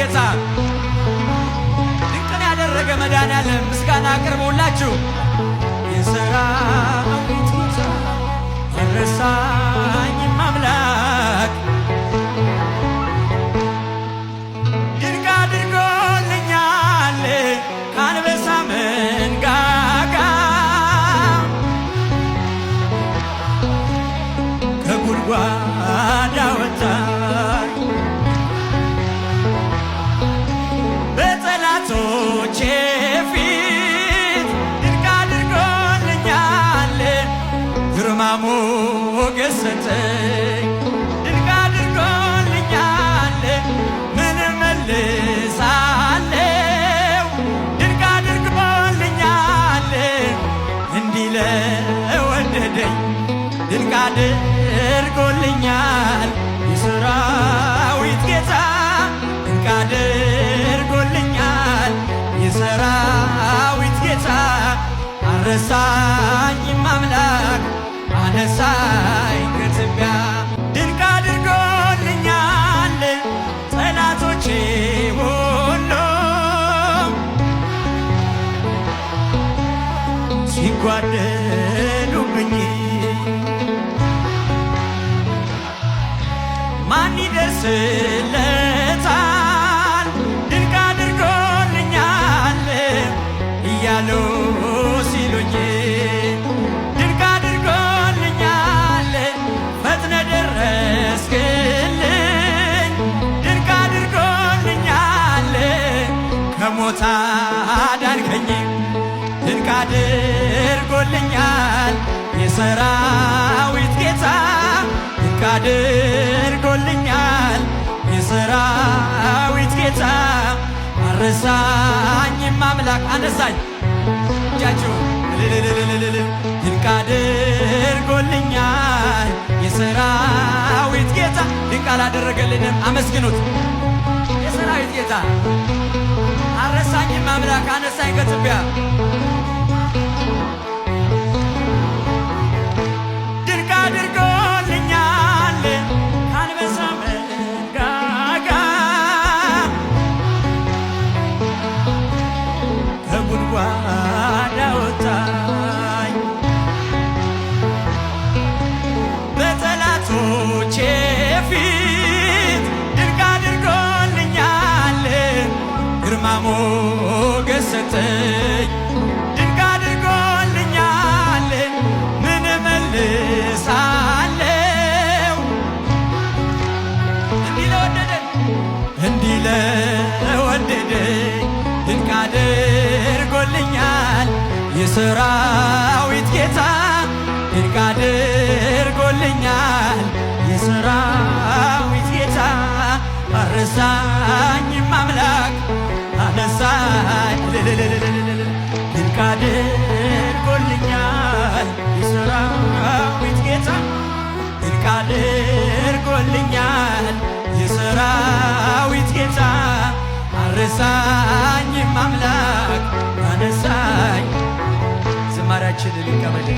ጌታ ድንቅን ያደረገ መድኃኔዓለም ምስጋና አቅርቡላችሁ። የሰራዊት ጌታ አልረሳኝም አምላክ ድንቅ አድርጎልኛል ከአንበሳ መንጋጋ ከጉድጓድ አወጣኝ በጠላቶቼ ፊት ድንቅ አድርጎልኛል ግርማ ሞገስ ሰጠኝ ድንቅ አድርጎልኛል ምን እመልሳለሁ ድንቅ አድርጎልኛል እንዲህ ለወደደኝ ድንቅ አድርጎልኛል የሰራዊት ጌታ ድንቅ አድርጎልኛል የሰራዊት ጌታ አልረሳኝም አምላክ አነሳኝ ከትቢያ ድንቅ አድርጎልኛል ጠላቶቼ ሁሉ ሲጓደሉብኝ ማን ይደርስለታል ድንቅ አድርጎልኛል እያሉ ሲሉኝ ድንቅ አድርጎልኛል ፈጥነ ደረስክልኝ ድንቅ አድርጎልኛል ከሞት አዳንከኝ ድንቅ አድርጎልኛል የሰራዊት ጌታ ድንቅ አድርጎልኛል የሰራዊት ጌታ አልረሳኝም አምላክ አነሳኝ እጃችሁ ድንቅ አድርጎልኛል የሰራዊት ጌታ ድንቅ አላደረገልንም አመስግኑት የሰራዊት ጌታ አልረሳኝም አምላክ አነሳኝ ከትቢያ ድንቅ አድርጎልኛል ከአንበሳ መንጋጋ ከጉድጓድ አወጣኝ በጠላቶቼ ፊት ድንቅ አድርጎልኛል ግርማ ሞገስ ሰጠኝ ድንቅ አድርጎልኛል ምን እመልሳለሁ እንዲህ ለወደደኝ ድንቅ አድርጎልኛል የሰራዊት ጌታ ድንቅ አድርጎልኛል የሰራዊት ጌታ አልረሳኝም አምላክ አነሳኝ ድንቅ አድርጎልኛል የሰራዊት ጌታ ድንቅ አድርጎልኛል የሰራዊት ጌታ አልረሳኝም አምላክ አነሳኝ ዝማሬያችንን ይቀበል